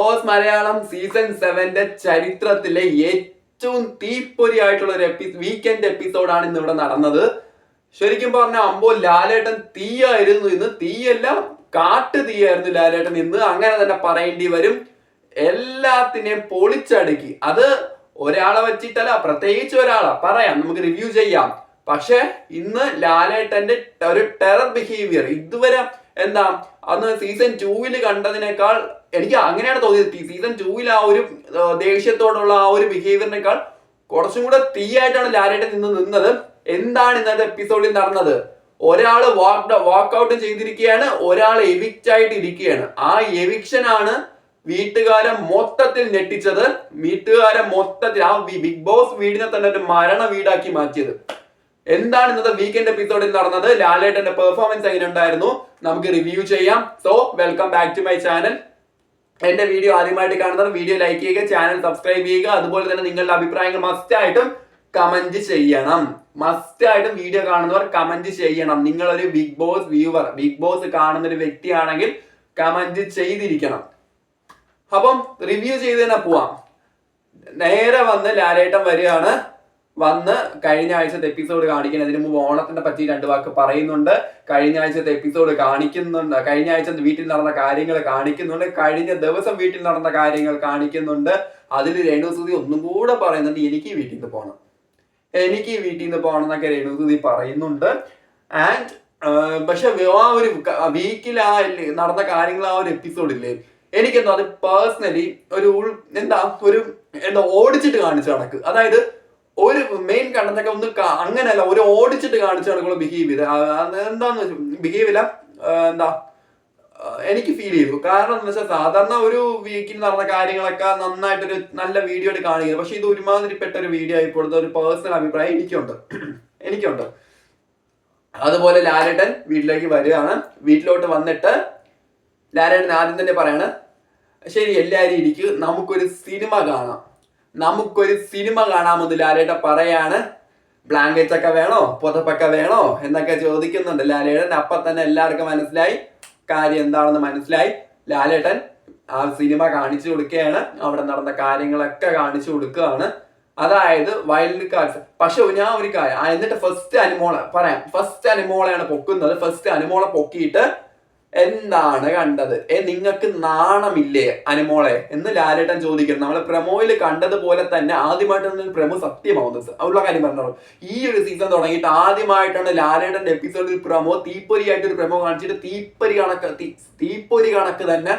Boss Malayalam season 7 ചരിത്രത്തിലെ ഏറ്റവും തീപ്പൊരിയായിട്ടുള്ള ഒരു വീക്കെൻഡ് എപ്പിസോഡാണ് ഇന്ന് ഇവിടെ നടന്നത്. ശരിക്കും പറഞ്ഞ അമ്പോ ലാലേട്ടൻ തീയായിരുന്നു ഇന്ന്. തീയല്ല, കാട്ടു തീയായിരുന്നു ലാലേട്ടൻ ഇന്ന്, അങ്ങനെ തന്നെ പറയേണ്ടി വരും. എല്ലാത്തിനെയും പൊളിച്ചടുക്കി. അത് ഒരാളെ വെച്ചിട്ടല്ല, പ്രത്യേകിച്ച് ഒരാളെ പറയാം, നമുക്ക് റിവ്യൂ ചെയ്യാം. പക്ഷെ ഇന്ന് ലാലേട്ടന്റെ ഒരു ടെറർ ബിഹേവിയർ ഇതുവരെ എന്താ അന്ന് സീസൺ 2 കണ്ടതിനേക്കാൾ എനിക്ക് അങ്ങനെയാണ് തോന്നിയത്. സീസൺ 2 ആ ഒരു ദേഷ്യത്തോടുള്ള ആ ഒരു ബിഹേവിയറിനേക്കാൾ കുറച്ചും കൂടെ തീയായിട്ടാണ് ലാലേട്ടൻ ഇന്ന് നിന്നത്. എന്താണ് ഇന്നത്തെ എപ്പിസോഡിൽ നടന്നത്? ഒരാള് വാക്ക് ഔട്ട് ചെയ്തിരിക്കുകയാണ്, ഒരാൾ എവിക്റ്റ് ആയിട്ട് ഇരിക്കുകയാണ്. ആ എവിക്ഷൻ ആണ് വീട്ടുകാരെ മൊത്തത്തിൽ ഞെട്ടിച്ചത്. വീട്ടുകാരെ മൊത്തത്തിൽ ആ ബിഗ് ബോസ് വീടിനെ തന്നെ ഒരു മരണ വീടാക്കി മാറ്റിയത്. എന്താണ് ഇന്നത്തെ വീക്കെൻഡ് എപ്പിസോഡിൽ നടന്നത്? ലാലേട്ടന്റെ പെർഫോമൻസ് എങ്ങനെ ഉണ്ടായിരുന്നു? നമുക്ക് റിവ്യൂ ചെയ്യാം. So welcome back to my channel. എന്റെ വീഡിയോ ആദ്യമായിട്ട് കാണുന്നവർ വീഡിയോ ലൈക്ക് ചെയ്യുക, ചാനൽ സബ്സ്ക്രൈബ് ചെയ്യുക. അതുപോലെ തന്നെ നിങ്ങളുടെ അഭിപ്രായങ്ങൾ മസ്റ്റായിട്ടും കമന്റ് ചെയ്യണം. മസ്റ്റായിട്ടും വീഡിയോ കാണുന്നവർ കമന്റ് ചെയ്യണം. നിങ്ങളൊരു Bigg Boss viewer, Bigg Boss കാണുന്ന ഒരു വ്യക്തിയാണെങ്കിൽ കമന്റ് ചെയ്തിരിക്കണം. അപ്പം റിവ്യൂ ചെയ്ത് തന്നെ പോവാം. നേരെ വന്ന് ലാലേട്ടൻ വരികയാണ്. വന്ന് കഴിഞ്ഞ ആഴ്ചത്തെ എപ്പിസോഡ് കാണിക്കുന്നതിന് മുമ്പ് ഓണത്തിനെ പറ്റി 2 വാക്ക് പറയുന്നുണ്ട്. കഴിഞ്ഞ ആഴ്ചത്തെ എപ്പിസോഡ് കാണിക്കുന്നുണ്ട്. കഴിഞ്ഞ ആഴ്ച വീട്ടിൽ നടന്ന കാര്യങ്ങൾ കാണിക്കുന്നുണ്ട്. കഴിഞ്ഞ ദിവസം വീട്ടിൽ നടന്ന കാര്യങ്ങൾ കാണിക്കുന്നുണ്ട്. അതിൽ രേണുസുതി ഒന്നും കൂടെ പറയുന്നുണ്ട്, എനിക്ക് വീട്ടിൽ നിന്ന് പോകണം, എനിക്ക് വീട്ടിൽ നിന്ന് പോകണം എന്നൊക്കെ രേണുസുതി പറയുന്നുണ്ട്. ആൻഡ് പക്ഷെ ആ ഒരു വീക്കിൽ ആ നടന്ന കാര്യങ്ങൾ, ആ ഒരു എപ്പിസോഡില്ലേ, എനിക്കെന്തോ അത് പേഴ്സണലി ഒരു എന്താ ഓടിച്ചിട്ട് കാണിച്ച കണക്ക്. അതായത് ഒരു മെയിൻ കണ്ടന്റൊക്കെ ഒന്ന് അങ്ങനെയല്ല, ഒരു ഓടിച്ചിട്ട് കാണിച്ച കണക്കുള്ള ബിഹേവ് ചെയ്ത് എന്താന്ന് വെച്ചാൽ ബിഹേവിയർ എന്താ എനിക്ക് ഫീൽ ചെയ്തു. കാരണം എന്താ വെച്ചാൽ സാധാരണ ഒരു വീക്കിൽ നടന്ന കാര്യങ്ങളൊക്കെ നന്നായിട്ടൊരു നല്ല വീഡിയോ ആയിട്ട് കാണിക്കുന്നത്. പക്ഷെ ഇത് ഒരുമാതിരിപ്പെട്ട ഒരു വീഡിയോ ആയിപ്പോഴത്തെ ഒരു പേഴ്സണൽ അഭിപ്രായം എനിക്കുണ്ട്. അതുപോലെ ലാലേട്ടൻ വീട്ടിലേക്ക് വരികയാണ്. വീട്ടിലോട്ട് വന്നിട്ട് ലാലേട്ടൻ ആദ്യം തന്നെ പറയാണ്, ശരി എല്ലാവരും ഇരിക്കും, നമുക്കൊരു സിനിമ കാണാമെന്ന് ലാലേട്ടൻ പറയാണ്. ബ്ലാങ്കറ്റ്സ് ഒക്കെ വേണോ, പുതപ്പൊക്കെ വേണോ എന്നൊക്കെ ചോദിക്കുന്നുണ്ട് ലാലേട്ടൻ. അപ്പം തന്നെ എല്ലാവർക്കും മനസ്സിലായി, കാര്യം എന്താണെന്ന് മനസ്സിലായി. ലാലേട്ടൻ ആ സിനിമ കാണിച്ചു കൊടുക്കുകയാണ്. അവിടെ നടന്ന കാര്യങ്ങളൊക്കെ കാണിച്ചു കൊടുക്കുകയാണ്. അതായത് വൈൽഡ് കാർഡ്സ്. പക്ഷെ ഞാൻ ഒരു കാര്യം, എന്നിട്ട് ഫസ്റ്റ് അനിമോളെയാണ് പൊക്കുന്നത്. ഫസ്റ്റ് അനിമോളെ പൊക്കിയിട്ട് എന്താണ് കണ്ടത്, നിങ്ങൾക്ക് നാണമില്ലേ അനിമോളെ എന്ന് ലാലേട്ടൻ ചോദിക്കുന്നു. നമ്മള് പ്രമോയിൽ കണ്ടതുപോലെ തന്നെ ആദ്യമായിട്ടാണ് പ്രമോ സത്യമാവുന്നത്. ഉള്ള കാര്യം പറഞ്ഞോളൂ. ഈ ഒരു സീസൺ തുടങ്ങിയിട്ട് ആദ്യമായിട്ടാണ് ലാലേട്ടന്റെ എപ്പിസോഡിൽ പ്രമോ തീപ്പൊരിയായിട്ട് ഒരു പ്രമോ കാണിച്ചിട്ട് തീപ്പൊരി കണക്ക് തന്നെ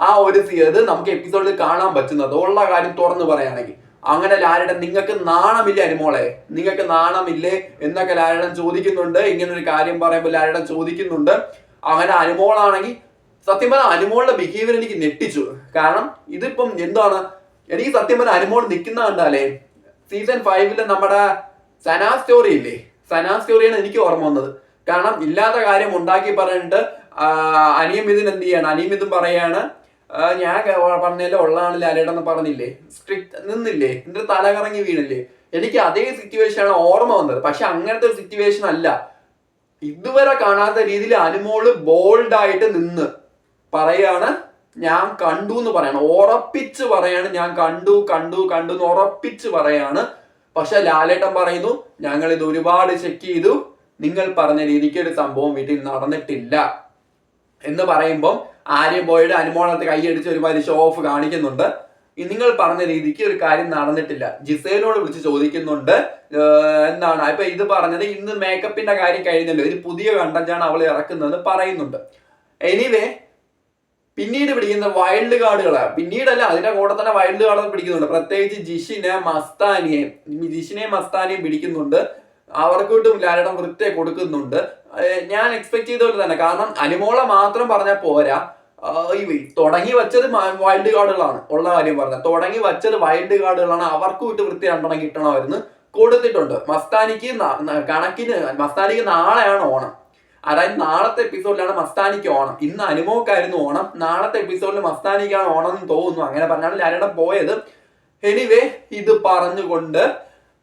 ആ ഒരു ഇത് നമുക്ക് എപ്പിസോഡിൽ കാണാൻ പറ്റുന്നത്. ഉള്ള കാര്യം തുറന്നു പറയുകയാണെങ്കിൽ അങ്ങനെ ലാലേട്ടൻ, നിങ്ങൾക്ക് നാണമില്ലേ അനിമോളെ, നിങ്ങൾക്ക് നാണമില്ലേ എന്നൊക്കെ ലാലേട്ടൻ ചോദിക്കുന്നുണ്ട്. ഇങ്ങനെ ഒരു കാര്യം പറയുമ്പോൾ ലാലേട്ടൻ ചോദിക്കുന്നുണ്ട്. അങ്ങനെ അനിമോളാണെങ്കിൽ സത്യം പറഞ്ഞാൽ അനിമോളുടെ ബിഹേവിയർ എനിക്ക് ഞെട്ടിച്ചു. കാരണം ഇതിപ്പം എന്താണ്, എനിക്ക് സത്യം പറഞ്ഞാൽ അനിമോൾ നിൽക്കുന്ന കണ്ടാലേ സീസൺ 5 നമ്മുടെ സനാ സ്റ്റോറിയാണ് എനിക്ക് ഓർമ്മ വന്നത്. കാരണം ഇല്ലാത്ത കാര്യം ഉണ്ടാക്കി പറഞ്ഞിട്ട് അനിയമിതും എന്ത് ചെയ്യാണ്, അനിയമിതും പറയാണ്, ഞാൻ പറഞ്ഞല്ലോ ഉള്ളതാണ് ലാലേട്ടെന്ന് പറഞ്ഞില്ലേ, സ്ട്രിക്റ്റ് നിന്നില്ലേ, എന്നിട്ട് തലകറങ്ങി വീണില്ലേ. എനിക്ക് അതേ സിറ്റുവേഷൻ ആണ് ഓർമ്മ വന്നത്. പക്ഷെ അങ്ങനത്തെ ഒരു സിറ്റുവേഷൻ അല്ല, ഇതുവരെ കാണാത്ത രീതിയിൽ അനിമോള് ബോൾഡായിട്ട് നിന്ന് പറയാണ്, ഞാൻ കണ്ടു എന്ന് പറയാണ്, ഉറപ്പിച്ച് പറയാണ്, ഞാൻ കണ്ടു എന്ന് ഉറപ്പിച്ച് പറയാണ്. പക്ഷെ ലാലേട്ടൻ പറയുന്നു, ഞങ്ങൾ ഇത് ഒരുപാട് ചെക്ക് ചെയ്തു, നിങ്ങൾ പറഞ്ഞ രീതിക്ക് ഒരു സംഭവം വീട്ടിൽ നടന്നിട്ടില്ല എന്ന് പറയുമ്പം ആര്യ ബോയുടെ അനിമോളത്ത് കൈയടിച്ച് ഒരുപാട് ഷോ ഓഫ് കാണിക്കുന്നുണ്ട്. നിങ്ങൾ പറഞ്ഞ രീതിക്ക് ഒരു കാര്യം നടന്നിട്ടില്ല. ജിസേലിനോട് വിളിച്ച് ചോദിക്കുന്നുണ്ട് എന്താണ് ഇപ്പൊ ഇത് പറഞ്ഞത്, ഇന്ന് മേക്കപ്പിന്റെ കാര്യം കഴിഞ്ഞല്ലോ, ഒരു പുതിയ കണ്ടന്റാണ് അവൾ ഇറക്കുന്നത് പറയുന്നുണ്ട്. എനിവേ പിന്നീട് പിടിക്കുന്ന വൈൽഡ് കാർഡുകളാണ്, പിന്നീടല്ല അതിന്റെ കൂടെ തന്നെ വൈൽഡ് കാർഡുകൾ പിടിക്കുന്നുണ്ട്. പ്രത്യേകിച്ച് ജിഷിനെയും മസ്താനിയെയും പിടിക്കുന്നുണ്ട്. അവർക്കിട്ടും ലാലേട്ടൻ വൃത്തിയെ കൊടുക്കുന്നുണ്ട്. ഞാൻ എക്സ്പെക്ട് ചെയ്ത പോലെ തന്നെ. കാരണം അനിമോളെ മാത്രം പറഞ്ഞാൽ പോരാ, തുടങ്ങി വെച്ചത് വൈൽഡ് കാർഡുകളാണ്. ഉള്ള കാര്യം പറഞ്ഞാൽ തുടങ്ങി വെച്ചത് വൈൽഡ് കാർഡുകളാണ്. അവർക്ക് വിട്ട് വൃത്തി 2 കിട്ടണമായിരുന്നു, കൊടുത്തിട്ടുണ്ട്. മസ്താനിക്ക് നാളെയാണ് ഓണം. അതായത് നാളത്തെ എപ്പിസോഡിലാണ് മസ്താനിക്ക് ഓണം. ഇന്ന് അനിമോക്കായിരുന്നു ഓണം, നാളത്തെ എപ്പിസോഡിൽ മസ്താനിക്കാണ് ഓണം എന്ന് തോന്നുന്നു. അങ്ങനെ പറഞ്ഞാണ് ലാലേട്ടൻ പോയത്. എനിവേ ഇത് പറഞ്ഞുകൊണ്ട്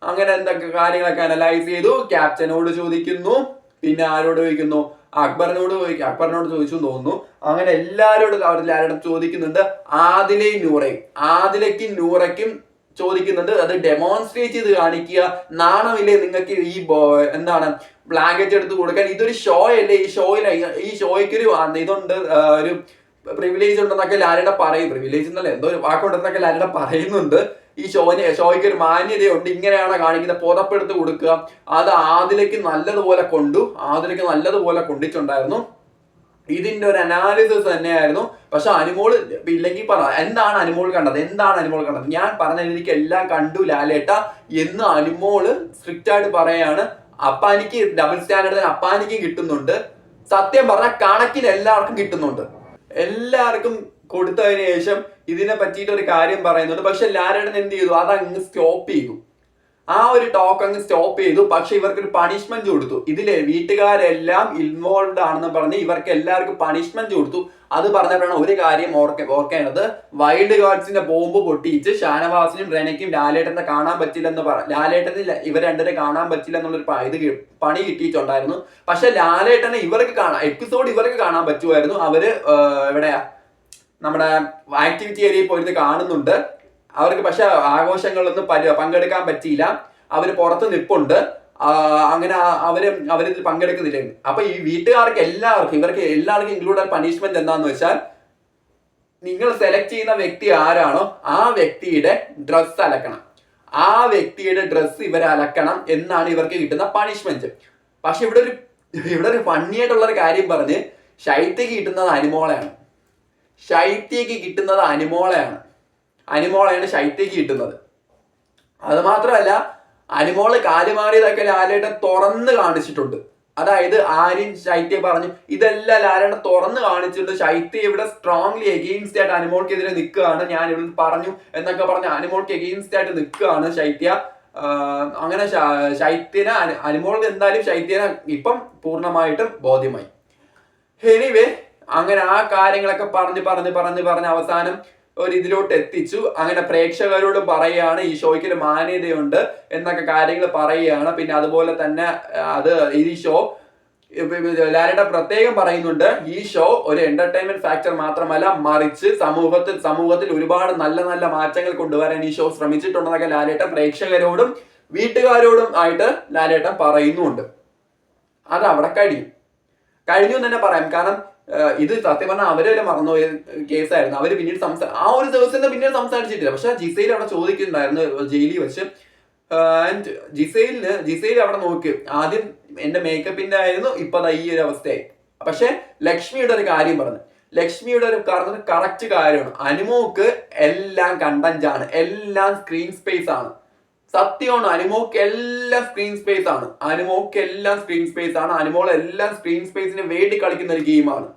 അങ്ങനെ എന്തൊക്കെ കാര്യങ്ങളൊക്കെ അനലൈസ് ചെയ്തു. ക്യാപ്റ്റനോട് ചോദിക്കുന്നു, പിന്നെ ആരോട് ചോദിക്കുന്നു, അക്ബറിനോട് ചോദിച്ചു തോന്നുന്നു. അങ്ങനെ എല്ലാവരോടും അവർ ലാലേട്ടൻ ചോദിക്കുന്നുണ്ട്. ആദിലയും നൂറയ്ക്കും ചോദിക്കുന്നുണ്ട്. അത് ഡെമോൺസ്ട്രേറ്റ് ചെയ്ത് കാണിക്കുക. നാണമില്ലേ നിങ്ങൾക്ക് ഈ എന്താണ് ബ്ലാങ്കറ്റ് എടുത്ത് കൊടുക്കാൻ? ഇതൊരു ഷോ അല്ലേ? ഈ ഷോയ്ക്കൊരു ഇതുണ്ട്, ഒരു പ്രിവിലേജ് ഉണ്ടെന്നൊക്കെ ലാലേട്ടൻ പറയും. പ്രിവിലേജ് എന്നല്ല, എന്തോ ഒരു വാക്കുണ്ടെന്നൊക്കെ ലാലേട്ടൻ പറയുന്നുണ്ട്. ഈ ഷോയ്ക്ക് ഒരു മാന്യതയുണ്ട്, ഇങ്ങനെയാണ് കാണിക്കുന്നത്, പുറപ്പെടുത്ത് കൊടുക്കുക. അത് ആദിലേക്ക് നല്ലതുപോലെ കൊണ്ടിട്ടുണ്ടായിരുന്നു. ഇതിന്റെ ഒരു അനാലിസിസ് തന്നെയായിരുന്നു. പക്ഷെ അനുമോള് ഇല്ലെങ്കിൽ പറ, എന്താണ് അനുമോൾ കണ്ടത്? ഞാൻ പറഞ്ഞ എനിക്ക് എല്ലാം കണ്ടു ലാലേട്ട എന്ന് അനുമോള് സ്ട്രിക്റ്റ് ആയിട്ട് പറയാണ്. അപ്പാനിക്ക് ഡബിൾ സ്റ്റാൻഡേർഡ് അപ്പാനിക്കും കിട്ടുന്നുണ്ട്. സത്യം പറഞ്ഞ കണക്കിന് എല്ലാവർക്കും കിട്ടുന്നുണ്ട്. എല്ലാവർക്കും കൊടുത്തതിന് ശേഷം ഇതിനെ പറ്റിയിട്ട് ഒരു കാര്യം പറയുന്നുണ്ട്. പക്ഷെ ലാലേട്ടൻ എന്ത് ചെയ്തു? അതങ്ങ് സ്റ്റോപ്പ് ചെയ്തു. ആ ഒരു ടോക്ക് അങ്ങ് സ്റ്റോപ്പ് ചെയ്തു. പക്ഷെ ഇവർക്കൊരു പണിഷ്മെന്റ് കൊടുത്തു. ഇതിലെ വീട്ടുകാരെല്ലാം ഇൻവോൾവ് ആണെന്ന് പറഞ്ഞ് ഇവർക്ക് എല്ലാവർക്കും പണിഷ്മെന്റ് കൊടുത്തു. അത് പറഞ്ഞപ്പോഴാണ് ഒരു കാര്യം ഓർക്കേണ്ടത്. വൈൽഡ് കാർഡ്സിന്റെ ബോംബ് പൊട്ടിച്ച് ഷാനവാസിനും റെനയ്ക്കും ലാലേട്ടനെ കാണാൻ പറ്റില്ലെന്ന് ലാലേട്ടന് ഇവർ രണ്ടരെ കാണാൻ പറ്റില്ല എന്നുള്ളൊരു പണി കിട്ടിയിട്ടുണ്ടായിരുന്നു. പക്ഷെ ലാലേട്ടനെ എപ്പിസോഡ് ഇവർക്ക് കാണാൻ പറ്റുമായിരുന്നു. അവര് എവിടെയാ, നമ്മുടെ ആക്ടിവിറ്റി ഏരിയയിൽ പോയിട്ട് കാണുന്നുണ്ട്. അവർക്ക് പക്ഷെ ആഘോഷങ്ങളിലൊന്നും പങ്കെടുക്കാൻ പറ്റിയില്ല. അവര് പുറത്ത് നിൽപ്പുണ്ട്. അങ്ങനെ അവരിതിൽ പങ്കെടുക്കുന്നില്ല. അപ്പൊ ഈ വീട്ടുകാർക്ക് ഇവർക്ക് എല്ലാവർക്കും ഇൻക്ലൂഡ് ആയ പണിഷ്മെന്റ് എന്താന്ന് വെച്ചാൽ, നിങ്ങൾ സെലക്ട് ചെയ്യുന്ന വ്യക്തി ആരാണോ ആ വ്യക്തിയുടെ ഡ്രസ്സ് അലക്കണം. ആ വ്യക്തിയുടെ ഡ്രസ്സ് ഇവർ അലക്കണം എന്നാണ് ഇവർക്ക് കിട്ടുന്ന പണിഷ്മെന്റ്. പക്ഷെ ഇവിടെ ഒരു ഫണ്ണിയായിട്ടുള്ള ഒരു കാര്യം പറഞ്ഞ്, ശൈത്യക്ക് കിട്ടുന്നത് അനുമോളെയാണ് ശൈത്യക്ക് കിട്ടുന്നത്. അത് മാത്രമല്ല, അനുമോള് കാലുമാറിയതൊക്കെ ലാലേട്ടൻ തുറന്ന് കാണിച്ചിട്ടുണ്ട്. അതായത് ആര്യൻ ശൈത്യ പറഞ്ഞു, ഇതെല്ലാം ലാലേട്ടൻ തുറന്ന് കാണിച്ചിട്ടുണ്ട്. ശൈത്യ ഇവിടെ സ്ട്രോങ്ലി എഗെയിൻസ്റ്റ് ആയിട്ട് അനുമോൾക്കെതിരെ നിൽക്കുകയാണ്. ഞാൻ ഇവിടെ പറഞ്ഞു എന്നൊക്കെ പറഞ്ഞ് അനുമോൾക്ക് എഗെയിൻസ്റ്റ് ആയിട്ട് നിൽക്കുകയാണ് ശൈത്യ. അങ്ങനെ അനുമോൾക്ക് എന്തായാലും ശൈത്യനെ ഇപ്പം പൂർണ്ണമായിട്ടും ബോധ്യമായി. എനിവേ, അങ്ങനെ ആ കാര്യങ്ങളൊക്കെ പറഞ്ഞ് അവസാനം ഒരു ഇതിലോട്ട് എത്തിച്ചു. അങ്ങനെ പ്രേക്ഷകരോട് പറയുകയാണ് ഈ ഷോയ്ക്ക് ഒരു മാന്യതയുണ്ട് എന്നൊക്കെ കാര്യങ്ങൾ പറയുകയാണ്. പിന്നെ അതുപോലെ തന്നെ ഈ ഷോ ലാലേട്ടൻ പ്രത്യേകം പറയുന്നുണ്ട്, ഈ ഷോ ഒരു എന്റർടൈൻമെന്റ് ഫാക്ടർ മാത്രമല്ല, മറിച്ച് സമൂഹത്തിൽ ഒരുപാട് നല്ല നല്ല മാറ്റങ്ങൾ കൊണ്ടുവരാൻ ഈ ഷോ ശ്രമിച്ചിട്ടുണ്ടെന്നൊക്കെ ലാലേട്ടൻ പ്രേക്ഷകരോടും വീട്ടുകാരോടും ആയിട്ട് ലാലേട്ടൻ പറയുന്നുണ്ട്. അത് അവിടെ കഴിഞ്ഞു എന്ന് തന്നെ പറയാം. കാരണം ഇത് സത്യം പറഞ്ഞാൽ അവരെ മറന്നുപോയ കേസായിരുന്നു. അവര് പിന്നീട് ആ ഒരു ദിവസം പിന്നീട് സംസാരിച്ചിട്ടില്ല. പക്ഷെ ജിസൈൽ അവിടെ ചോദിക്കുന്നുണ്ടായിരുന്നു ജയിലിൽ വെച്ച്. ആൻഡ് ജിസൈൽ അവിടെ നോക്കി, ആദ്യം എന്റെ മേക്കപ്പിന്റെ ആയിരുന്നു, ഇപ്പൊ ഈ ഒരു അവസ്ഥയായി. പക്ഷെ ലക്ഷ്മിയുടെ ഒരു കാര്യം പറഞ്ഞു. ലക്ഷ്മിയുടെ ഒരു കറക്റ്റ് കാര്യമാണ്. അനുമോക്ക് എല്ലാം കണ്ടന്റ് ആണ്, എല്ലാം സ്ക്രീൻ സ്പേസ് ആണ്. സത്യമാണ്. അനുമോക്ക് എല്ലാം സ്ക്രീൻ സ്പേസ് ആണ്. അനുമോൾ എല്ലാം സ്ക്രീൻ സ്പേസിന് വേണ്ടി കളിക്കുന്ന ഒരു ഗെയിമാണ്.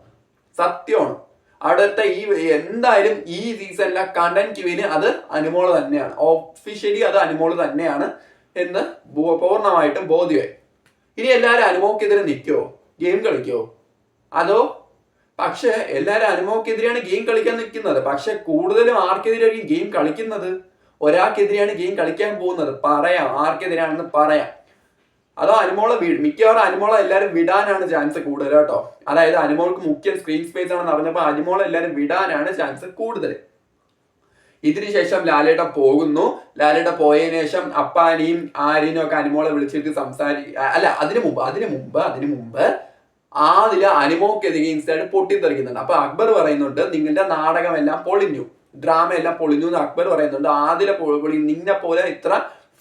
സത്യമാണ്. അവിടുത്തെ എന്തായാലും ഈ സീസണിലെ കണ്ടന്റ് ക്യൂവിന് അത് അനുമോള് തന്നെയാണ്. ഒഫീഷ്യലി അത് അനുമോള് തന്നെയാണ് എന്ന് പൂർണ്ണമായിട്ടും ബോധ്യമായി. ഇനി എല്ലാവരും അനുമോക്കെതിരെ നിൽക്കുമോ, ഗെയിം കളിക്കുമോ? അതോ പക്ഷെ എല്ലാവരും അനുമോക്കെതിരെയാണ് ഗെയിം കളിക്കാൻ നിൽക്കുന്നത്. പക്ഷെ കൂടുതലും ആർക്കെതിരെയായിരിക്കും ഗെയിം കളിക്കുന്നത്? ഒരാൾക്കെതിരെയാണ് ഗെയിം കളിക്കാൻ പോകുന്നത്. പറയാം ആർക്കെതിരാണെന്ന് പറയാം. അതോ മിക്കവാറും അനുമോളെ എല്ലാവരും വിടാനാണ് ചാൻസ് കൂടുതൽ കേട്ടോ. അതായത് അനുമോൾക്ക് മുഖ്യ സ്ക്രീൻ സ്പേസ് ആണെന്ന് അറിഞ്ഞപ്പോൾ അനുമോളെ എല്ലാവരും വിടാനാണ് ചാൻസ് കൂടുതൽ. ഇതിനുശേഷം ലാലേട്ടൻ പോകുന്നു. ലാലേട്ടൻ പോയതിനു ശേഷം അപ്പാനിയും ആര്യനും ഒക്കെ അനുമോളെ വിളിച്ചിട്ട് അതിനു മുമ്പ് അതില് അനുമോക്ക് എഗെയിൻസ്റ്റ് പൊട്ടിത്തെറിക്കുന്നുണ്ട്. അപ്പൊ അക്ബർ പറയുന്നുണ്ട്, നിങ്ങളുടെ നാടകമെല്ലാം പൊളിഞ്ഞു, ഡ്രാമ എല്ലാം പൊളിഞ്ഞു എന്ന് അക്ബർ പറയുന്നുണ്ട്. നിന്നെ പോലെ ഇത്ര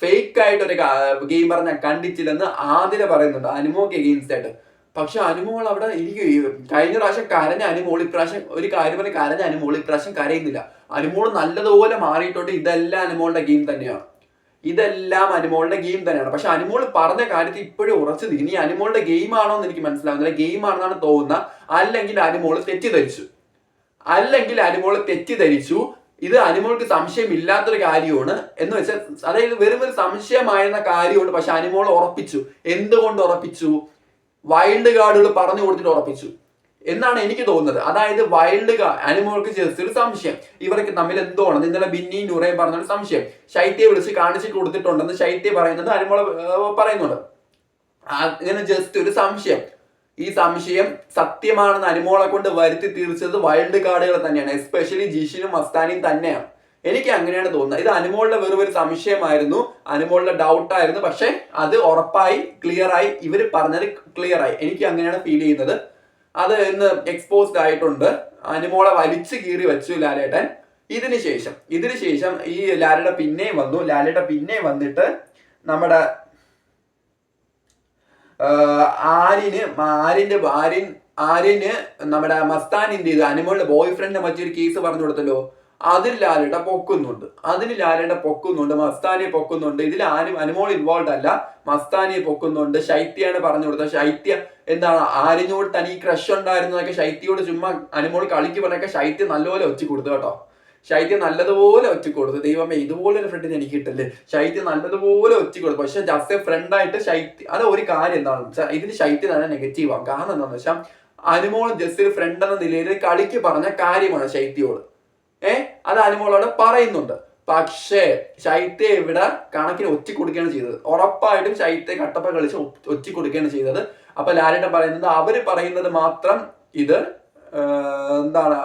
ഫേക്ക് ആയിട്ട് ഒരു ഗെയിം പറഞ്ഞ കണ്ടിട്ടില്ലെന്ന് ആദില പറയുന്നുണ്ട് അനുമോക്ക് എഗെയിൻസ്റ്റ് ആയിട്ട്. പക്ഷെ അനുമോൾ അവിടെ കഴിഞ്ഞ പ്രാവശ്യം കരഞ്ഞ അനുമോൾ ഇപ്രാവശ്യം ഒരു കാര്യം പറഞ്ഞ് കരഞ്ഞ അനുമോൾ ഇപ്രാവശ്യം കരയുന്നില്ല. അനുമോൾ നല്ലതുപോലെ മാറിയിട്ടുണ്ട്. ഇതെല്ലാം അനുമോളുടെ ഗെയിം തന്നെയാണ്. പക്ഷെ അനുമോൾ പറഞ്ഞ കാര്യത്തിൽ ഇപ്പോഴും ഉറച്ചത്. ഇനി അനുമോളുടെ ഗെയിം ആണോ എന്ന് എനിക്ക് മനസ്സിലാവുന്നില്ല. ഗെയിം ആണെന്നാണ് തോന്നുന്നത്. അല്ലെങ്കിൽ അനുമോൾ തെറ്റിദ്ധരിച്ചു. ഇത് അനുമോൾക്ക് സംശയം ഇല്ലാത്തൊരു കാര്യമാണ് എന്ന് വെച്ചാൽ, അതായത് വെറും ഒരു സംശയമായിരുന്ന കാര്യമാണ്. പക്ഷെ അനുമോൾ ഉറപ്പിച്ചു. എന്തുകൊണ്ട് ഉറപ്പിച്ചു? വൈൽഡ് കാർഡുകൾ പറഞ്ഞു കൊടുത്തിട്ട് ഉറപ്പിച്ചു എന്നാണ് എനിക്ക് തോന്നുന്നത്. അതായത് അനുമോൾക്ക് ജസ്റ്റ് ഒരു സംശയം, ഇവർക്ക് തമ്മിൽ എന്തോ ആണ്. ഇന്നലെ ബിന്നി നൂറയും പറഞ്ഞൊരു സംശയം ശൈത്യയെ വിളിച്ച് കാണിച്ചിട്ട് കൊടുത്തിട്ടുണ്ടെന്ന് ശൈത്യ പറയുന്നത് അനുമോള് പറയുന്നുണ്ട്. അങ്ങനെ ജസ്റ്റ് ഒരു സംശയം. ഈ സംശയം സത്യമാണെന്ന് അനുമോളെ കൊണ്ട് വരുത്തി തീർച്ചത് വൈൽഡ് കാർഡുകൾ തന്നെയാണ്, എസ്പെഷ്യലി ജിഷിനും മസ്താനിയും തന്നെയാണ്. എനിക്ക് അങ്ങനെയാണ് തോന്നുന്നത്. ഇത് അനുമോളുടെ വെറും ഒരു സംശയമായിരുന്നു, അനുമോളുടെ ഡൗട്ടായിരുന്നു. പക്ഷെ അത് ഉറപ്പായി ക്ലിയർ ആയി, ഇവർ പറഞ്ഞത് ക്ലിയർ ആയി. എനിക്ക് അങ്ങനെയാണ് ഫീൽ ചെയ്യുന്നത്. അത് ഇന്ന് എക്സ്പോസ്ഡ് ആയിട്ടുണ്ട്. അനുമോളെ വലിച്ചു കീറി വെച്ചു ലാലേട്ടൻ. ഇതിന് ശേഷം ഈ ലാലയുടെ പിന്നെയും വന്നു. ലാലയുടെ പിന്നെയും വന്നിട്ട് നമ്മുടെ ആര്യന് നമ്മുടെ മസ്താൻ എന്ത് ചെയ്തു, അനുമോളുടെ ബോയ് ഫ്രണ്ടിനെ മറ്റൊരു കേസ് പറഞ്ഞു കൊടുത്തല്ലോ, അതിൽ ലാലേട്ട പൊക്കുന്നുണ്ട്. മസ്താനെ പൊക്കുന്നുണ്ട്. ഇതിൽ അനുമോൾ ഇൻവോൾവ് അല്ല, മസ്താനെ പൊക്കുന്നുണ്ട്. ശൈത്യാണ് പറഞ്ഞു കൊടുത്തത്. ശൈത്യ എന്താണ് ആര്യനോട് തനിക്ക് ക്രഷ് ഉണ്ടായിരുന്നതൊക്കെ ശൈത്യയോട് ചുമ്മാ അനുമോൾ കളിക്ക് പറഞ്ഞൊക്കെ ശൈത്യ നല്ലപോലെ ഒച്ചു കൊടുത്തു കേട്ടോ. ശൈത്യം നല്ലതുപോലെ ഒച്ചു കൊടുത്തു. ദൈവമേ, ഇതുപോലൊരു ഫ്രണ്ടിന് എനിക്ക് കിട്ടില്ലേ. ശൈത്യം നല്ലതുപോലെ ഒച്ചു കൊടുത്തു. പക്ഷെ ജസ്റ്റ് എ ഫ്രണ്ടായിട്ട് അത് ഒരു കാര്യം എന്താണ്, ഇതിന് ശൈത്യം തന്നെ നെഗറ്റീവ് ആവും. കാരണം എന്താണെന്ന് വെച്ചാൽ അനുമോൾ ജസ്റ്റ് ഒരു ഫ്രണ്ട് എന്ന നിലയിൽ കളിക്ക് പറഞ്ഞ കാര്യമാണ് ശൈത്യോട്. അത് അനുമോളോട് പറയുന്നുണ്ട്. പക്ഷേ ശൈത്യ ഇവിടെ കണക്കിന് ഒറ്റി കൊടുക്കുകയാണ് ചെയ്തത്. ഉറപ്പായിട്ടും ശൈത്യ കട്ടപ്പ കളിച്ച് ഒറ്റി കൊടുക്കുകയാണ് ചെയ്തത്. അപ്പൊ ലാലേട്ടൻ പറയുന്നത് അവര് പറയുന്നത് മാത്രം ഇത് എന്താണ്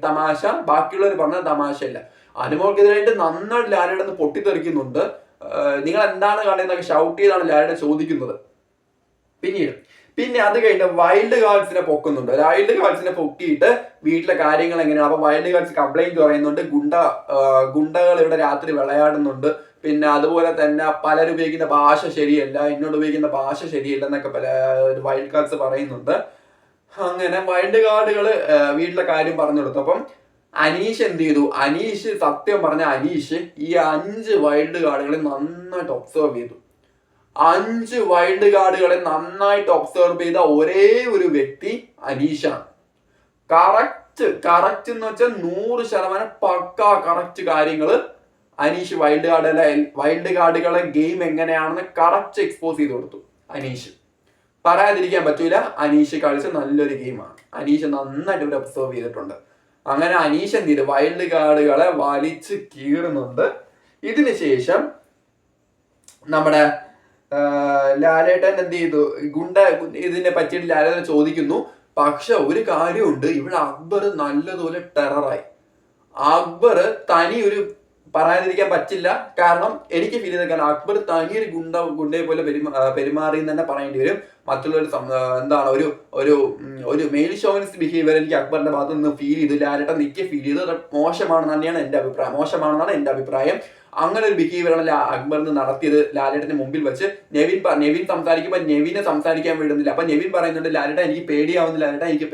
തമാശ, ബാക്കിയുള്ളവർ പറഞ്ഞ തമാശയല്ല. അനുമോൾക്കെതിരായിട്ട് നന്നായിട്ട് ലാലേട്ടൻ പൊട്ടിത്തെറിക്കുന്നുണ്ട്. നിങ്ങൾ എന്താണ് കാണുന്നതൊക്കെ ഷൗട്ട് ചെയ്താണ് ലാലേട്ടൻ ചോദിക്കുന്നത്. പിന്നെ അത് കഴിഞ്ഞ് വൈൽഡ് കാർഡ്സിനെ പൊക്കുന്നുണ്ട്. വൈൽഡ് കാർഡ്സിനെ പൊക്കിയിട്ട് വീട്ടിലെ കാര്യങ്ങൾ എങ്ങനെയാണ്. അപ്പൊ വൈൽഡ് കാർഡ്സ് കംപ്ലൈന്റ് പറയുന്നുണ്ട്, ഗുണ്ടകൾ ഇവിടെ രാത്രി വിളയാടുന്നുണ്ട്. പിന്നെ അതുപോലെ തന്നെ പലരും ഉപയോഗിക്കുന്ന ഭാഷ ശരിയല്ല, എന്നോട് ഉപയോഗിക്കുന്ന ഭാഷ ശരിയല്ല എന്നൊക്കെ പല വൈൽഡ് കാർഡ്സ് പറയുന്നുണ്ട്. അങ്ങനെ വൈൽഡ് കാർഡുകൾ വീട്ടിലെ കാര്യം പറഞ്ഞു കൊടുത്തു. അപ്പം അനീഷ് എന്ത് ചെയ്തു, സത്യം പറഞ്ഞ അനീഷ് ഈ 5 വൈൽഡ് കാർഡുകളെ നന്നായിട്ട് ഒബ്സർവ് ചെയ്തു. 5 വൈൽഡ് കാർഡുകളെ നന്നായിട്ട് ഒബ്സർവ് ചെയ്ത ഒരേ ഒരു വ്യക്തി അനീഷാണ്. കറക്റ്റ് എന്ന് വെച്ചാൽ 100% പക്കാ കറക്റ്റ് കാര്യങ്ങള് അനീഷ് വൈൽഡ് കാർഡുകളെ ഗെയിം എങ്ങനെയാണെന്ന് കറക്റ്റ് എക്സ്പോസ് ചെയ്ത് കൊടുത്തു അനീഷ്. പറയാതിരിക്കാൻ പറ്റൂല, അനീഷ് കളിച്ച നല്ലൊരു ഗെയിമാണ്. അനീഷ് നന്നായിട്ട് ഇവർ ഒബ്സർവ് ചെയ്തിട്ടുണ്ട്. അങ്ങനെ അനീഷ് എന്ത് ചെയ്തു, വൈൽഡ് കാർഡുകളെ വലിച്ച് കീറുന്നുണ്ട്. ഇതിന് ശേഷം നമ്മുടെ ലാലേട്ടൻ എന്ത് ചെയ്തു, ഇതിനെ പറ്റിയിട്ട് ലാലേട്ടൻ ചോദിക്കുന്നു. പക്ഷെ ഒരു കാര്യമുണ്ട്, ഇവിടെ അക്ബർ നല്ലതുപോലെ ടെററായി. അക്ബർ തനി ഒരു പറയാതിരിക്കാൻ പറ്റില്ല. കാരണം എനിക്ക് ഫീൽ ചെയ്ത കാരണം അക്ബർ തനിയൊരു ഗുണ്ടയെ പോലെ പെരുമാറി എന്ന് തന്നെ പറയേണ്ടി വരും. മറ്റുള്ളവർ എന്താണ് ഒരു മെയിൽ ഷോവിനിസ്റ്റ് ബിഹേവിയർ എനിക്ക് അക്ബറിന്റെ ഭാഗത്ത് നിന്ന് ഫീൽ ചെയ്തു. ലാലേട്ടൻ നിക്ക് ഫീൽ ചെയ്തു. അത് മോശമാണെന്നാണ് എൻ്റെ അഭിപ്രായം. അങ്ങനെ ഒരു ബിഹേവിയറാണ് അക്ബറിന് നടത്തിയത്. ലാലേട്ടന്റെ മുമ്പിൽ വെച്ച് നെവിൻ സംസാരിക്കുമ്പോൾ നെവിനെ സംസാരിക്കാൻ വിടുന്നില്ല. അപ്പൊ നെവിൻ പറയുന്നുണ്ട്, ലാലേട്ടൻ എനിക്ക്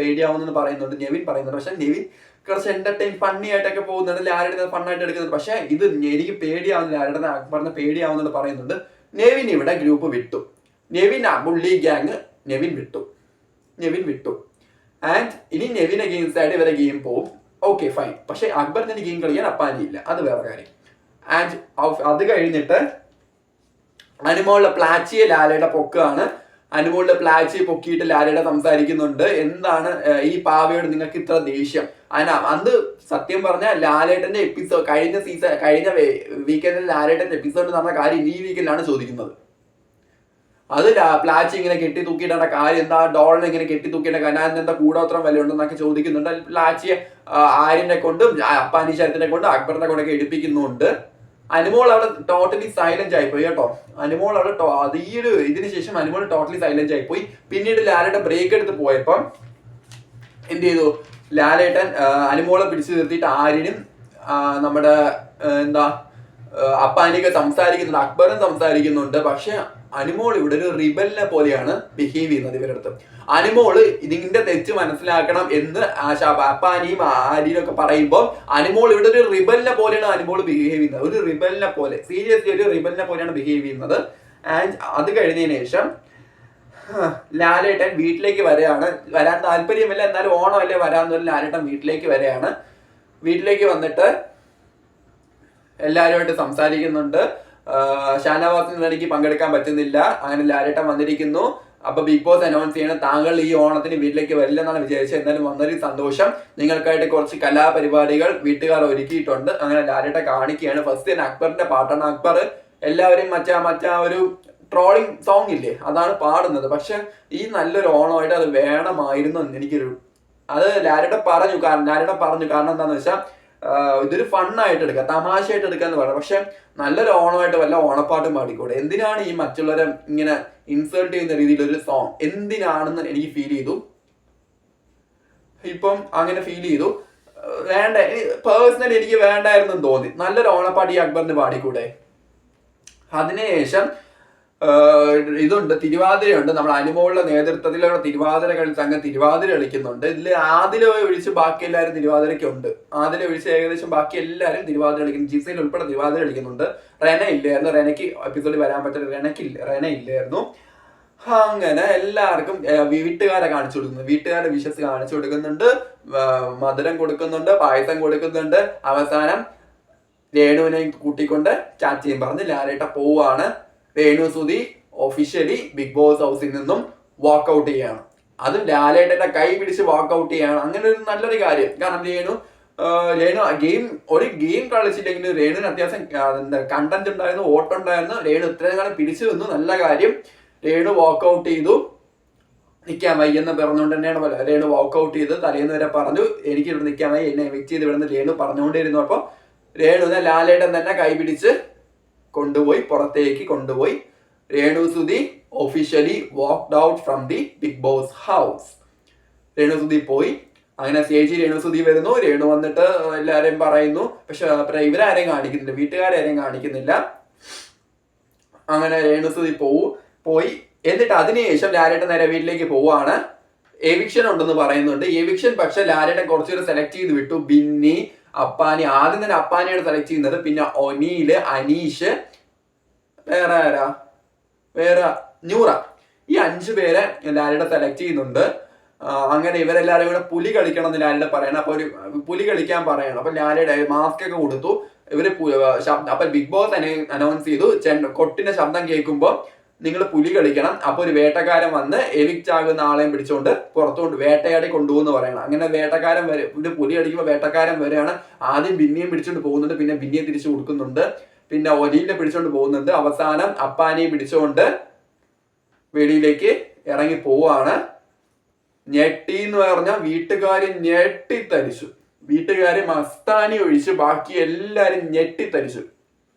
പേടിയാവുന്നെന്ന് പറയുന്നുണ്ട്. നെവിൻ പറയുന്നുണ്ട്. പക്ഷെ നെവിൻ കുറച്ച് എന്റർടൈൻ ഫണ്ണി ആയിട്ടൊക്കെ പോകുന്നുണ്ട്. ലാലേട്ടൻ ഫണ്ണായിട്ട് എടുക്കുന്നുണ്ട്. പക്ഷെ ഇത് എനിക്ക് പേടിയാവുന്നില്ല, ലാലേട്ടൻ അക്ബറിന് പേടിയാവുന്നെന്ന് പറയുന്നുണ്ട്. നെവിൻ ഇവിടെ ഗ്രൂപ്പ് വിട്ടു. ബുള്ളി ഗ്യാങ് നെവിൻ വിട്ടു. ആൻഡ് ഇനി നെവിൻ അഗെയിൻസ്റ്റ് ആയിട്ട് ഇവരെ ഗെയിം പോവും. Okay fine. പക്ഷെ അക്ബറിന് ഗെയിം കളിക്കാൻ അപ്പാനിയില്ല, അത് വേറെ കാര്യം. ആൻഡ് അത് കഴിഞ്ഞിട്ട് അനുമോളുടെ പ്ലാച്ചിയെ ലാലയുടെ പൊക്കാണ്. അനുമോളുടെ പ്ലാച്ചിയെ പൊക്കിയിട്ട് ലാലയുടെ സംസാരിക്കുന്നുണ്ട്. എന്താണ് ഈ പാവയോട് നിങ്ങൾക്ക് ഇത്ര ദേഷ്യം? അത് സത്യം പറഞ്ഞാൽ ലാലേട്ടന്റെ എപ്പിസോഡ് കഴിഞ്ഞ വീക്കെൻഡിൽ ലാലേട്ടന്റെ എപ്പിസോഡ് നടന്ന കാര്യം ഈ വീക്കെൻഡിലാണ് ചോദിക്കുന്നത്. അത് പ്ലാച്ചി ഇങ്ങനെ കെട്ടി തൂക്കിയിട്ട കാര്യം എന്താ, ഡോളിനെ ഇങ്ങനെ കെട്ടി തൂക്കിയിട്ട കാര്യം എന്താ, കൂടോത്രം വില ഉണ്ടെന്നൊക്കെ ചോദിക്കുന്നുണ്ട്. പ്ലാച്ചിയെ ആര്യനെ കൊണ്ടും അപ്പാനി ശരത്തിനെ കൊണ്ടും അക്ബറിനെ കൊണ്ടൊക്കെ എടുപ്പിക്കുന്നുണ്ട്. അനുമോൾ അവിടെ ടോട്ടലി സൈലന്റ് ആയിപ്പോയി കേട്ടോ. അനുമോൾ അവിടെ ഇതിന് ശേഷം അനുമോൾ ടോട്ടലി സൈലന്റ് ആയിപ്പോയി. പിന്നീട് ലാലേട്ടൻ ബ്രേക്ക് എടുത്ത് പോയപ്പം എന്ത് ചെയ്തു, ലാലേട്ടൻ അനുമോളെ പിടിച്ചു നിർത്തിയിട്ട് ആര്യനും നമ്മുടെ അപ്പാനിയൊക്കെ സംസാരിക്കുന്നുണ്ട്, അക്ബറും സംസാരിക്കുന്നുണ്ട്. പക്ഷെ അനുമോൾ ഇവിടെ ഒരു റിബലിനെ പോലെയാണ് ബിഹേവ് ചെയ്യുന്നത് ഇവരടുത്ത്. അനുമോള് ഇതിന്റെ തെറ്റ് മനസ്സിലാക്കണം എന്ന് അപ്പാനിയും ആര്യനും ഒക്കെ പറയുമ്പോൾ അനുമോൾ ഇവിടെ ഒരു റിബലിനെ പോലെയാണ് അനുമോൾ ബിഹേവ് ചെയ്യുന്നത്. ഒരു റിബലിനെ പോലെ, സീരിയസ്ലി ഒരു റിബലിനെ പോലെയാണ് ബിഹേവ് ചെയ്യുന്നത്. ആൻഡ് അത് കഴിഞ്ഞതിന് ശേഷം ലാലേട്ടൻ വീട്ടിലേക്ക് വരാൻ താല്പര്യമില്ല, എന്നാലും ഓണമല്ലേ വരാന്ന് പറഞ്ഞ് ലാലേട്ടൻ വീട്ടിലേക്ക് വന്നിട്ട് എല്ലാവരുമായിട്ട് സംസാരിക്കുന്നുണ്ട്. ഷാനവാസിന് എനിക്ക് പങ്കെടുക്കാൻ പറ്റുന്നില്ല. അങ്ങനെ ലാലേട്ടൻ വന്നിരിക്കുന്നു. അപ്പൊ ബിഗ് ബോസ് അനൗൺസ് ചെയ്യണം, താങ്കൾ ഈ ഓണത്തിന് വീട്ടിലേക്ക് വരില്ല എന്നാണ് വിചാരിച്ചത്. എന്നാലും വന്നൊരു സന്തോഷം, നിങ്ങൾക്കായിട്ട് കുറച്ച് കലാപരിപാടികൾ വീട്ടുകാർ ഒരുക്കിയിട്ടുണ്ട്. അങ്ങനെ ലാലേട്ടൻ കാണിക്കുകയാണ്. ഫസ്റ്റ് തന്നെ അക്ബറിന്റെ പാട്ടാണ്. അക്ബർ എല്ലാവരെയും മറ്റാ ഒരു ട്രോളിങ് സോങ് ഇല്ലേ അതാണ് പാടുന്നത്. പക്ഷെ ഈ നല്ലൊരു ഓണമായിട്ട് അത് വേണമായിരുന്നു എനിക്കൊരു, അത് ലാലേട്ടൻ പറഞ്ഞു. കാരണം എന്താന്ന് വെച്ചാൽ ഇതൊരു ഫണ്ണായിട്ട് എടുക്കുക, തമാശയായിട്ട് എടുക്കാന്ന് പറയാം. പക്ഷെ നല്ലൊരു ഓണമായിട്ട് വല്ല ഓണപ്പാട്ടും പാടിക്കൂടെ? എന്തിനാണ് ഈ മറ്റുള്ളവരെ ഇങ്ങനെ ഇൻസേർട്ട് ചെയ്യുന്ന രീതിയിലൊരു സോങ് എന്തിനാണെന്ന് എനിക്ക് ഫീൽ ചെയ്തു. ഇപ്പം അങ്ങനെ ഫീൽ ചെയ്തു. വേണ്ട, പേഴ്സണലി എനിക്ക് വേണ്ടായിരുന്നു തോന്നി. നല്ലൊരു ഓണപ്പാട്ട് ഈ അക്ബറിന് പാടിക്കൂടെ? അതിനുശേഷം ഇതുണ്ട്, തിരുവാതിരയുണ്ട്. നമ്മുടെ അനുമോളുടെ നേതൃത്വത്തിലുള്ള തിരുവാതിര സംഘം തിരുവാതിര കളിക്കുന്നുണ്ട്. ഇതിൽ ആദില ഒഴിച്ച് ബാക്കി എല്ലാവരും തിരുവാതിരയ്ക്കുണ്ട്. ആദില ഒഴിച്ച് ഏകദേശം ബാക്കി എല്ലാവരും തിരുവാതിര കളിക്കുന്നു. ജിസയിൽ ഉൾപ്പെടെ തിരുവാതിര കളിക്കുന്നുണ്ട്. റെന ഇല്ലായിരുന്നു. റെനയ്ക്ക് എപ്പിസോഡിൽ വരാൻ പറ്റില്ല. റെന ഇല്ലായിരുന്നു. അങ്ങനെ എല്ലാവർക്കും വീട്ടുകാരെ കാണിച്ചു കൊടുക്കുന്നു. വീട്ടുകാരെ വിശ്വസ് കാണിച്ചു കൊടുക്കുന്നുണ്ട്. മധുരം കൊടുക്കുന്നുണ്ട്, പായസം കൊടുക്കുന്നുണ്ട്. അവസാനം രേണുവിനെ കൂട്ടിക്കൊണ്ട് ചാച്ചിയും പറഞ്ഞ് ലാലേട്ട പോവാണ്. Renu Sudhi officially Bigg Boss ഹൗസിൽ നിന്നും വാക്കൗട്ട് ചെയ്യാണ്. അതും ലാലേട്ടന്റെ കൈ പിടിച്ച് വാക്കൗട്ട് ചെയ്യാണ്. അങ്ങനെ ഒരു നല്ലൊരു കാര്യം. കാരണം രേണു ഒരു ഗെയിം കളിച്ചില്ലെങ്കിലും രേണുവിന് അത്യാവശ്യം കണ്ടന്റ് ഉണ്ടായിരുന്നു, ഓട്ടുണ്ടായിരുന്നു. രേണു ഇത്രയും കാലം പിടിച്ചു നിന്നു, നല്ല കാര്യം. രേണു വാക്കൗട്ട് ചെയ്തു. നിൽക്കാൻ വയ്യെന്ന് പറഞ്ഞുകൊണ്ട് തന്നെയാണ് രേണു വാക്കൗട്ട് ചെയ്ത്. തലേന്ന് വരെ പറഞ്ഞു എനിക്ക് ഇവിടെ നിൽക്കാൻ വയ്യ, എന്നെ എവിക്ട് ചെയ്ത് ഇവിടുന്ന് രേണു പറഞ്ഞുകൊണ്ടിരുന്നു. അപ്പോൾ രേണുവിനെ ലാലേട്ടൻ തന്നെ കൈപിടിച്ച് കൊണ്ടുപോയി, പുറത്തേക്ക് കൊണ്ടുപോയി. Renu Sudhi officially walked out from the Bigg Boss house. Renu Sudhi പോയി. അങ്ങനെ സ്റ്റേജി രേണു സുധി വരുന്നു. രേണു വന്നിട്ട് എല്ലാരെയും പറയുന്നു. പക്ഷെ ഇവരാരെയും കാണിക്കുന്നില്ല, വീട്ടുകാരെയും കാണിക്കുന്നില്ല. അങ്ങനെ രേണു സുധി പോയി. എന്നിട്ട് അതിനുശേഷം ലാലേട്ടൻ നേരെ വീട്ടിലേക്ക് പോവാണ്. എവിക്ഷൻ ഉണ്ടെന്ന് പറയുന്നുണ്ട്. എവിക്ഷൻ പക്ഷെ ലാലേട്ടൻ കുറച്ചുപേര് സെലക്ട് ചെയ്ത് വിട്ടു. ബിന്നി, അപ്പാനി. ആദ്യം തന്നെ അപ്പാനിയാണ് സെലക്ട് ചെയ്യുന്നത്. പിന്നെ ഒനീല്, അനീഷ്, വേറെ ന്യൂറ. ഈ 5 പേരെ ലാലേട്ടൻ സെലക്ട് ചെയ്യുന്നുണ്ട്. അങ്ങനെ ഇവരെല്ലാരും കൂടെ പുലി കളിക്കണം എന്ന് ലാലേട്ടൻ പറയണം. അപ്പൊ ഒരു പുലി കളിക്കാൻ പറയണം. അപ്പൊ ലാലേട്ടൻ മാസ്ക് ഒക്കെ കൊടുത്തു. ഇവര് അപ്പൊ ബിഗ് ബോസ് അനൗൺസ് ചെയ്തു, കൊട്ടിന്റെ ശബ്ദം കേൾക്കുമ്പോൾ നിങ്ങൾ പുലി കളിക്കണം. അപ്പൊ ഒരു വേട്ടക്കാരൻ വന്ന് എവിക്റ്റ് ആകുന്ന ആളെയും പിടിച്ചുകൊണ്ട് പുറത്തോട്ട് വേട്ടയാടി കൊണ്ടുപോകുന്നു പറയണം. അങ്ങനെ വേട്ടക്കാരൻ ഒരു പുലി അടിക്കുമ്പോൾ വേട്ടക്കാരൻ വരെയാണ്. ആദ്യം ബിന്നിയും പിടിച്ചോണ്ട് പോകുന്നുണ്ട്, പിന്നെ ബിന്നിയെ തിരിച്ചു കൊടുക്കുന്നുണ്ട്, പിന്നെ ഒലീനെ പിടിച്ചോണ്ട് പോകുന്നുണ്ട്. അവസാനം അപ്പാനിയെ പിടിച്ചുകൊണ്ട് വെളിയിലേക്ക് ഇറങ്ങി പോവാണ്. ഞെട്ടി എന്ന് പറഞ്ഞാൽ വീട്ടുകാര് ഞെട്ടിത്തരിച്ചു. വീട്ടുകാര് മസ്താനി ഒഴിച്ച് ബാക്കി എല്ലാരും ഞെട്ടിത്തരിച്ചു.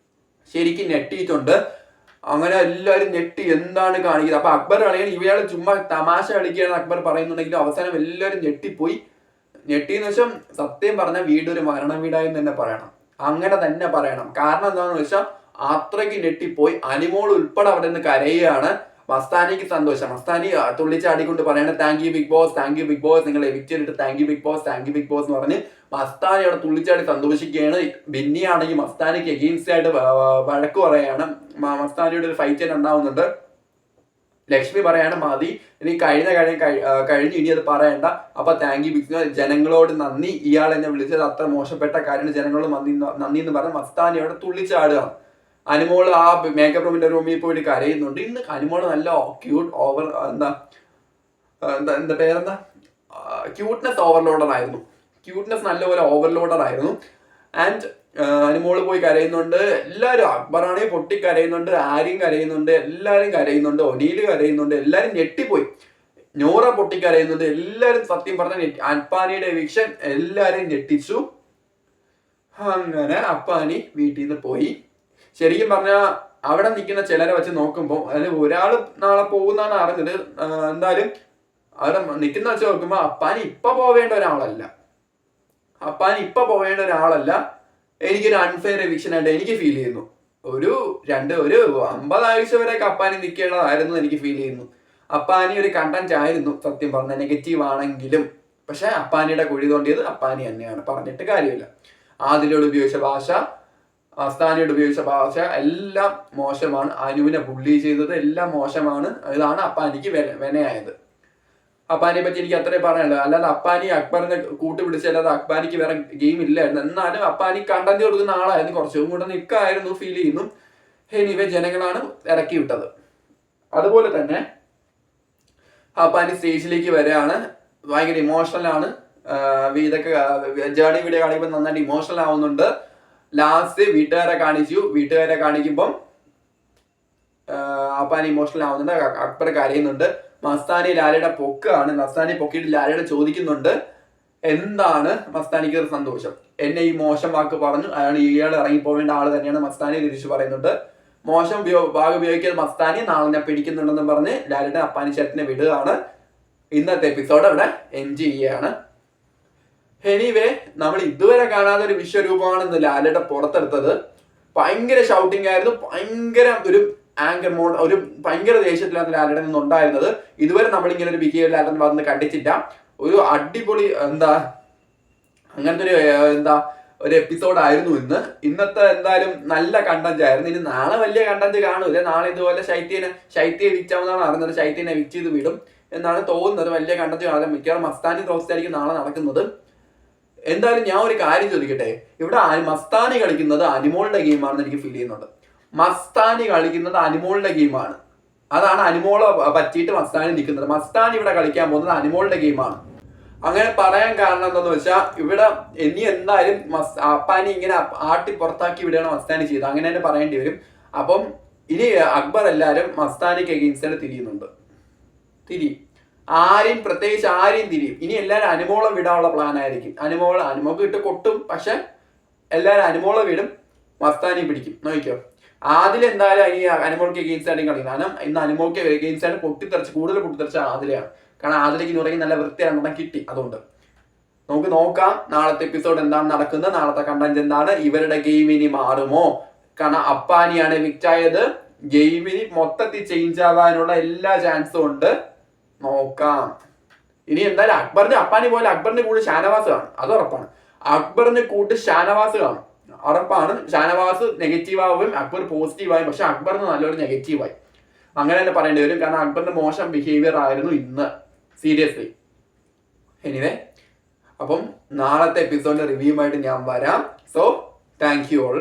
ശരിക്കും ഞെട്ടിയിട്ടുണ്ട്. അങ്ങനെ എല്ലാവരും ഞെട്ടി എന്താണ് കാണിക്കുന്നത്. അപ്പൊ അക്ബർ ആണെങ്കിൽ ഇവയാൾ ചുമ്മാ തമാശ കളിക്കുകയാണ് അക്ബർ പറയുന്നുണ്ടെങ്കിലും അവസാനം എല്ലാവരും ഞെട്ടിപ്പോയി. ഞെട്ടിന്ന് വെച്ചാൽ സത്യം പറഞ്ഞാൽ വീടൊരു മരണ വീടായി തന്നെ പറയണം. അങ്ങനെ തന്നെ പറയണം. കാരണം എന്താണെന്ന് വെച്ചാൽ അത്രയ്ക്ക് ഞെട്ടിപ്പോയി. അനിമോൾ ഉൾപ്പെടെ അവിടെ നിന്ന് കരയുകയാണ്. മസ്താനിക്ക് സന്തോഷം. മസ്താനി തുള്ളിച്ചാടിക്കൊണ്ട് പറയണ thank you big boss, thank you big boss, നിങ്ങൾ evict thank you big boss, thank you big boss എന്ന് പറഞ്ഞ് മസ്താനി അവിടെ തുള്ളിച്ചാടി സന്തോഷിക്കുകയാണ്. ബിന്നിയാണെങ്കിൽ മസ്താനിക്ക് എഗെയിൻസ്റ്റ് ആയിട്ട് വഴക്ക് പറയാണ്. മസ്താനിയുടെ ഒരു ഫൈറ്റ് തന്നെ ഉണ്ടാവുന്നുണ്ട്. ലക്ഷ്മി പറയാണ് മതി, ഇനി കഴിഞ്ഞു, ഇനി അത് പറയണ്ട. അപ്പൊ താങ്ക് യു ബിഗ് ബോസ്, ജനങ്ങളോട് നന്ദി, ഇയാൾ എന്നെ വിളിച്ചത് അത്ര മോശപ്പെട്ട കാര്യം, ജനങ്ങളോട് നന്ദി എന്ന് പറഞ്ഞ് മസ്താനി അവിടെ തുള്ളിച്ചാടുകയാണ്. അനുമോള് ആ മേക്കപ്പ് റൂമിന്റെ റൂമിൽ പോയിട്ട് കരയുന്നുണ്ട്. ഇന്ന് അനുമോള് നല്ല ക്യൂട്ട് എന്താ പേരെന്താ ക്യൂട്ട്നെസ് ഓവർലോഡർ ആയിരുന്നു. ക്യൂട്ട്നെസ് നല്ലപോലെ ഓവർലോഡർ ആയിരുന്നു. ആൻഡ് അനുമോള് പോയി കരയുന്നുണ്ട്. എല്ലാവരും, അക്ബറാണെങ്കിൽ പൊട്ടി കരയുന്നുണ്ട്, ആര്യം കരയുന്നുണ്ട്, എല്ലാവരും കരയുന്നുണ്ട്, ഒനീല് കരയുന്നുണ്ട്. എല്ലാവരും ഞെട്ടിപ്പോയി. നൂറ പൊട്ടിക്കരയുന്നുണ്ട്. എല്ലാവരും സത്യം പറഞ്ഞ അപ്പാനിയുടെ എവിക്ഷൻ എല്ലാവരെയും ഞെട്ടിച്ചു. അങ്ങനെ അപ്പാനി വീട്ടിൽ നിന്ന് പോയി. ശരിക്കും പറഞ്ഞാൽ അവിടെ നിൽക്കുന്ന ചിലരെ വെച്ച് നോക്കുമ്പോൾ അതിൽ ഒരാൾ നാളെ പോകുന്നാണ് അറിഞ്ഞത്. എന്തായാലും അവിടെ നിൽക്കുന്ന വെച്ച് നോക്കുമ്പോൾ അപ്പാനി ഇപ്പൊ പോവേണ്ട ഒരാളല്ല. എനിക്കൊരു അൺഫെയർ എവിക്ഷൻ ആയിട്ട് എനിക്ക് ഫീൽ ചെയ്യുന്നു. ഒരു 50 ആഴ്ച വരെയൊക്കെ അപ്പാനി നിൽക്കേണ്ടതായിരുന്നു എനിക്ക് ഫീൽ ചെയ്യുന്നു. അപ്പാനി ഒരു കണ്ടന്റ് ആയിരുന്നു സത്യം പറഞ്ഞ, നെഗറ്റീവ് ആണെങ്കിലും. പക്ഷെ അപ്പാനിയുടെ കുഴി തോണ്ടിയത് അപ്പാനി തന്നെയാണ്, പറഞ്ഞിട്ട് കാര്യമില്ല. ആദിലോട് ഉപയോഗിച്ച ഭാഷ, മസ്താനിയോട് ഉപയോഗിച്ച ഭാഷ എല്ലാം മോശമാണ്. അനുവിനെ ബുള്ളി ചെയ്തത് എല്ലാം മോശമാണ്. ഇതാണ് അപ്പാനിക്ക് വിനയായത്. അപ്പാനിയെ പറ്റി എനിക്ക് അത്രേ പറയാനുള്ളൂ. അല്ലാതെ അപ്പാനി അക്ബറിനെ കൂട്ടുപിടിച്ച് അല്ലാതെ അക്ബാനിക്ക് വേറെ ഗെയിം ഇല്ലായിരുന്നു. എന്നാലും അപ്പാനി കണ്ടന്റ് കൊടുക്കുന്ന ആളായിരുന്നു. കുറച്ചും കൂടെ നിൽക്കായിരുന്നു ഫീൽ ചെയ്യുന്നു. എനിവേ ജനങ്ങളാണ് ഇറക്കി വിട്ടത്. അതുപോലെ തന്നെ അപ്പാനി സ്റ്റേജിലേക്ക് വരികയാണ്. ഭയങ്കര ഇമോഷണൽ ആണ്. ഇതൊക്കെ ജേർണി വീഡിയോ കാണിക്കുമ്പോൾ നന്നായിട്ട് ഇമോഷണൽ ആവുന്നുണ്ട്. ലാസ്റ്റ് വീട്ടുകാരെ കാണിക്കുമ്പം അപ്പാൻ ഇമോഷണൽ ആവുന്നുണ്ട്. അക്ബർ കരയുന്നുണ്ട്. മസ്താനി ലാലയുടെ പൊക്കാണ്. മസ്താനി പൊക്കിയിട്ട് ലാലയുടെ ചോദിക്കുന്നുണ്ട് എന്താണ് മസ്താനിക്ക് ഒരു സന്തോഷം. എന്നെ ഈ മോശം വാക്ക് പറഞ്ഞു ഇയാൾ ഇറങ്ങിപ്പോവേണ്ട ആള് തന്നെയാണ് മസ്താനി തിരിച്ചു പറയുന്നുണ്ട്. മോശം വാക്ക് ഉപയോഗിക്കുന്ന മസ്താനി നാളെ ഞാൻ പിടിക്കുന്നുണ്ടെന്ന് പറഞ്ഞ് ലാലയുടെ അപ്പാനി ചേട്ടനെ വിടുകയാണ്. ഇന്നത്തെ എപ്പിസോഡ് അവിടെ എൻജോയ് ചെയ്യുകയാണ്. എനിവേ നമ്മൾ ഇതുവരെ കാണാത്ത ഒരു വിശ്വരൂപമാണ് ലാലയുടെ പുറത്തെടുത്തത്. ഭയങ്കര ഷൗട്ടിംഗ് ആയിരുന്നു. ഭയങ്കര ഒരു ആങ്കർ മോഡ്, ഒരു ഭയങ്കര ദേഷ്യത്തിലാണ് ലാലയുടെ നിന്നുണ്ടായിരുന്നത്. ഇതുവരെ നമ്മളിങ്ങനെ ഒരു ബിഹേവിയർ ലാലൻ വന്ന് കണ്ടിട്ടില്ല. ഒരു അടിപൊളി അങ്ങനത്തെ ഒരു എപ്പിസോഡായിരുന്നു ഇന്നത്തെ. എന്തായാലും നല്ല കണ്ടന്റ് ആയിരുന്നു. ഇനി നാളെ വലിയ കണ്ടന്റ് കാണൂല. നാളെ ഇതുപോലെ ശൈത്യെ വിറ്റാവുന്നതാണ് അറിഞ്ഞത്. ശൈത്യനെ വിറ്റ് ചെയ്ത് വിടും എന്നാണ് തോന്നുന്നത്. വലിയ കണ്ടന്റ് കാണില്ല. മിക്കവാറും മസ്താനി റോസ്റ്റായിരിക്കും നാളെ നടക്കുന്നത്. എന്തായാലും ഞാൻ ഒരു കാര്യം ചോദിക്കട്ടെ, ഇവിടെ മസ്താനി കളിക്കുന്നത് അനിമോളുടെ ഗെയിമാണെന്ന് എനിക്ക് ഫീൽ ചെയ്യുന്നുണ്ട്. മസ്താനി കളിക്കുന്നത് അനിമോളുടെ ഗെയിമാണ്. അതാണ് അനിമോളെ പറ്റിയിട്ട് മസ്താനി നിൽക്കുന്നത്. മസ്താനി ഇവിടെ കളിക്കാൻ പോകുന്നത് അനിമോളുടെ ഗെയിമാണ്. അങ്ങനെ പറയാൻ കാരണം എന്താന്ന് വെച്ചാൽ ഇവിടെ ഇനി എന്തായാലും അപ്പാനി ഇങ്ങനെ ആട്ടി പുറത്താക്കി വിടുകയാണ് മസ്താനി ചെയ്ത്. അങ്ങനെ തന്നെ പറയേണ്ടി വരും. അപ്പം ഇനി അക്ബർ എല്ലാവരും മസ്താനിക്ക് എഗെയിൻസ്റ്റ് തിരിയുന്നുണ്ട്. പ്രത്യേകിച്ച് ആരെയും തിരിയും. ഇനി എല്ലാവരും അനിമോളെ വിടാനുള്ള പ്ലാൻ ആയിരിക്കും. അനിമോക്ക് ഇട്ട് കൊട്ടും. പക്ഷെ എല്ലാവരും അനിമോളെ വിടും, മസ്താനി പിടിക്കും. നോക്കിക്കോ, ആദിലെന്തായാലും ഇനി അനിമോൾക്ക് എഗെയിൻസ്റ്റ് ആയിട്ട് കളിക്കും. കാരണം ഇന്ന് അനിമോൾക്ക് എഗെയിൻസ്റ്റ് ആയിട്ട് കൂടുതൽ പൊട്ടിത്തെറിച്ച ആദിലെയാണ്. കാരണം ആദിലേക്ക് ഉറങ്ങി നല്ല വൃത്തിയാണെന്ന് കിട്ടി. അതുകൊണ്ട് നമുക്ക് നോക്കാം നാളത്തെ എപ്പിസോഡ് എന്താണ് നടക്കുന്നത്, നാളത്തെ കണ്ടന്റ് എന്താണ്, ഇവരുടെ ഗെയിം ഇനി മാറുമോ. കാരണം അപ്പാനിയാണ് വിക്റ്റ് ആയത്. ഗെയിമിന് മൊത്തത്തിൽ ചേഞ്ച് ആവാനുള്ള എല്ലാ ചാൻസും ഉണ്ട്. നോക്കാം. ഇനി എന്തായാലും അപ്പാനി പോലെ അക്ബറിന്റെ കൂടെ ഷാനവാസ് കാണും, അത് ഉറപ്പാണ്. അക്ബറിന്റെ കൂട്ട് ഷാനവാസ് കാണും, ഉറപ്പാണ്. ഷാനവാസ് നെഗറ്റീവ് ആവുകയും അക്ബർ പോസിറ്റീവ് ആയും. പക്ഷെ അക്ബറിന് നല്ലൊരു നെഗറ്റീവായി അങ്ങനെ തന്നെ പറയേണ്ടി വരും. കാരണം അക്ബറിന്റെ മോശം ബിഹേവിയർ ആയിരുന്നു ഇന്ന്, സീരിയസ്ലി. എനിവേ, അപ്പം നാളത്തെ എപ്പിസോഡിന്റെ റിവ്യൂ ആയിട്ട് ഞാൻ വരാം. So thank you all.